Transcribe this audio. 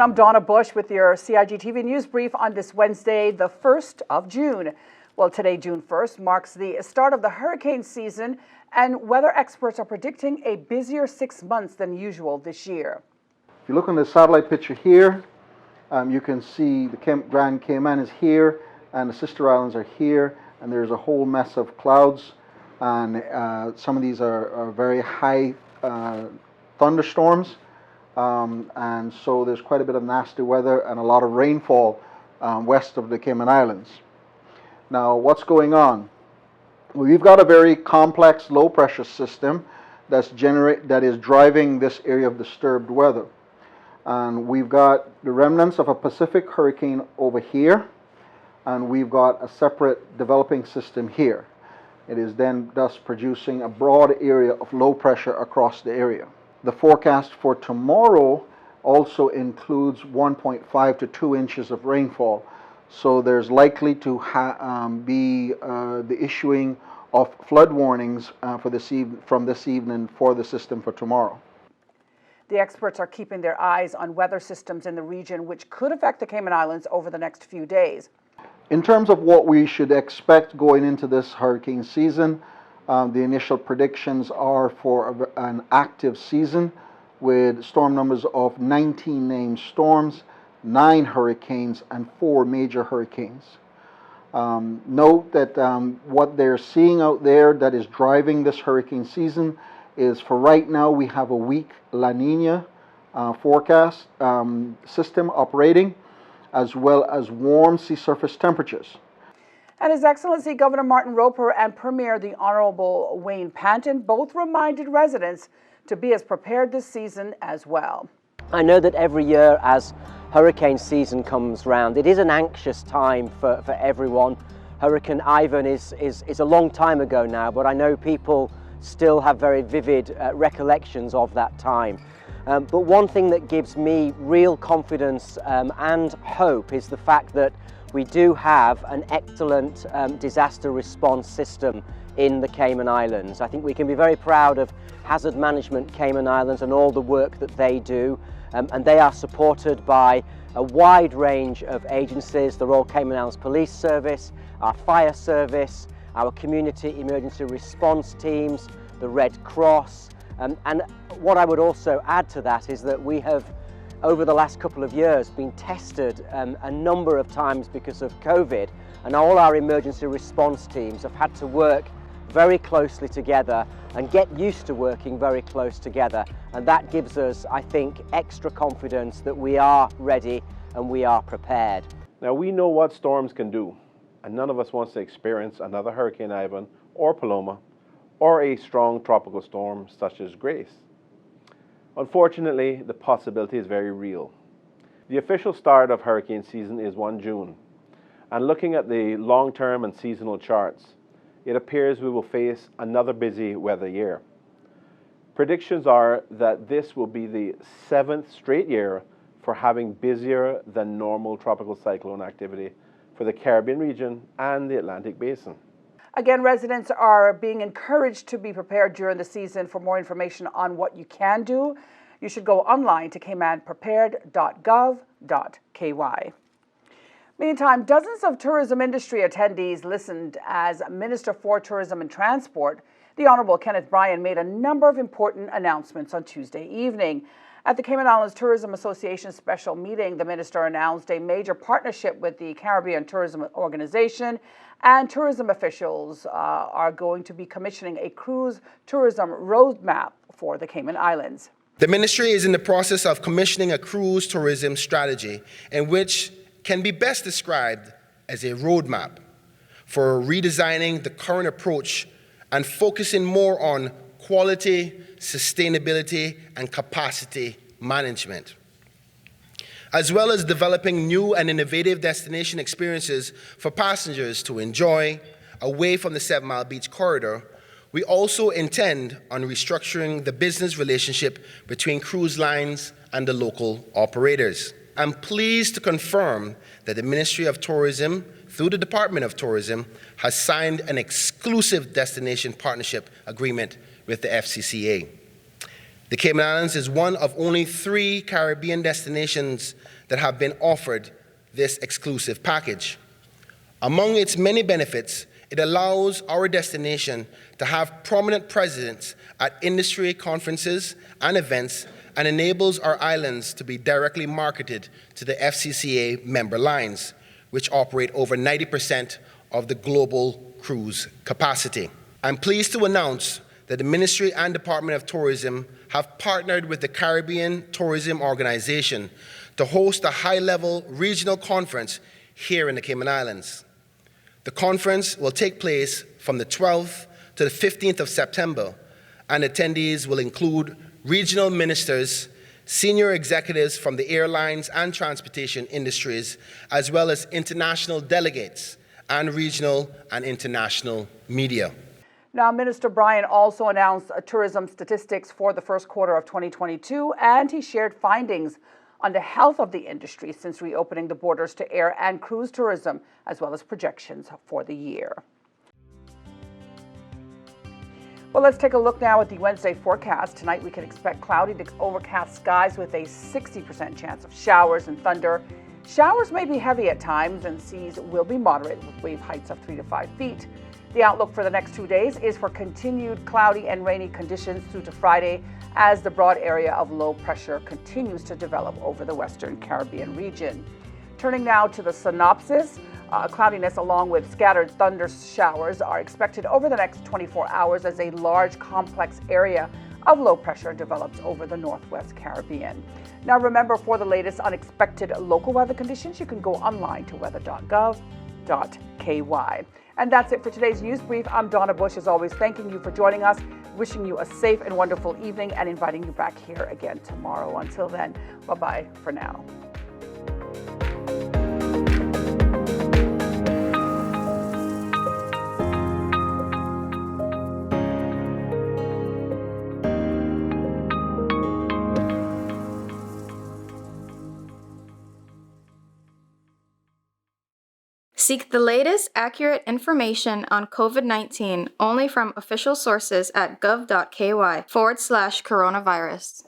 everyone. I'm Donna Bush with your CIG-TV News Brief on this Wednesday, the 1st of June. Well, today, June 1st, marks the start of the hurricane season, and weather experts are predicting a busier 6 months than usual this year. If you look on the satellite picture here, you can see the Grand Cayman is here, and the sister islands are here, and there's a whole mess of clouds, and some of these are very high thunderstorms. And so there's quite a bit of nasty weather and a lot of rainfall west of the Cayman Islands. Now, what's going on? We've got a very complex low pressure system that is driving this area of disturbed weather. And we've got the remnants of a Pacific hurricane over here, and we've got a separate developing system here. It is then thus producing a broad area of low pressure across the area. The forecast for tomorrow also includes 1.5 to 2 inches of rainfall. So there's likely to be the issuing of flood warnings from this evening for the system for tomorrow. The experts are keeping their eyes on weather systems in the region, which could affect the Cayman Islands over the next few days. In terms of what we should expect going into this hurricane season, the initial predictions are for an active season with storm numbers of 19 named storms, 9 hurricanes, and 4 major hurricanes. Note that what they're seeing out there that is driving this hurricane season is, for right now, we have a weak La Nina forecast system operating, as well as warm sea surface temperatures. And His Excellency Governor Martin Roper and Premier the Honorable Wayne Panton both reminded residents to be as prepared this season as well. I know that every year as hurricane season comes round, it is an anxious time for everyone. Hurricane Ivan is a long time ago now, but I know people still have very vivid recollections of that time. But one thing that gives me real confidence and hope is the fact that we do have an excellent disaster response system in the Cayman Islands. I think we can be very proud of Hazard Management Cayman Islands and all the work that they do. And they are supported by a wide range of agencies: the Royal Cayman Islands Police Service, our Fire Service, our Community Emergency Response Teams, the Red Cross. And what I would also add to that is that we have, over the last couple of years, been tested a number of times because of COVID, and all our emergency response teams have had to work very closely together and get used to working very close together, and that gives us, I think, extra confidence that we are ready and we are prepared. Now, we know what storms can do, and none of us wants to experience another Hurricane Ivan or Paloma or a strong tropical storm such as Grace. Unfortunately, the possibility is very real. The official start of hurricane season is 1 June, and looking at the long-term and seasonal charts, it appears we will face another busy weather year. Predictions are that this will be the 7th straight year for having busier than normal tropical cyclone activity for the Caribbean region and the Atlantic Basin. Again, residents are being encouraged to be prepared during the season. For more information on what you can do, you should go online to caymanprepared.gov.ky. Meantime, dozens of tourism industry attendees listened as Minister for Tourism and Transport, the Honorable Kenneth Bryan, made a number of important announcements on Tuesday evening. At the Cayman Islands Tourism Association special meeting, the minister announced a major partnership with the Caribbean Tourism Organization, and tourism officials are going to be commissioning a cruise tourism roadmap for the Cayman Islands. The ministry is in the process of commissioning a cruise tourism strategy, in which can be best described as a roadmap for redesigning the current approach and focusing more on quality, sustainability, and capacity management, as well as developing new and innovative destination experiences for passengers to enjoy away from the 7 Mile Beach corridor. We also intend on restructuring the business relationship between cruise lines and the local operators. I'm pleased to confirm that the Ministry of Tourism, through the Department of Tourism, has signed an exclusive destination partnership agreement with the FCCA. The Cayman Islands is one of only 3 Caribbean destinations that have been offered this exclusive package. Among its many benefits, it allows our destination to have prominent presence at industry conferences and events and enables our islands to be directly marketed to the FCCA member lines, which operate over 90% of the global cruise capacity. I'm pleased to announce that the Ministry and Department of Tourism have partnered with the Caribbean Tourism Organization to host a high-level regional conference here in the Cayman Islands. The conference will take place from the 12th to the 15th of September, and attendees will include regional ministers, senior executives from the airlines and transportation industries, as well as international delegates and regional and international media. Now, Minister Bryan also announced tourism statistics for the first quarter of 2022, and he shared findings on the health of the industry since reopening the borders to air and cruise tourism, as well as projections for the year. Well, let's take a look now at the Wednesday forecast. Tonight, we can expect cloudy to overcast skies with a 60% chance of showers and thunder. Showers may be heavy at times, and seas will be moderate with wave heights of 3 to 5 feet. The outlook for the next 2 days is for continued cloudy and rainy conditions through to Friday as the broad area of low pressure continues to develop over the Western Caribbean region. Turning now to the synopsis, cloudiness along with scattered thunder showers are expected over the next 24 hours as a large complex area of low pressure develops over the Northwest Caribbean. Now remember, for the latest unexpected local weather conditions, you can go online to weather.gov.ky. And that's it for today's news brief. I'm Donna Bush, as always, thanking you for joining us, wishing you a safe and wonderful evening, and inviting you back here again tomorrow. Until then, bye-bye for now. Seek the latest accurate information on COVID-19 only from official sources at gov.ky/coronavirus.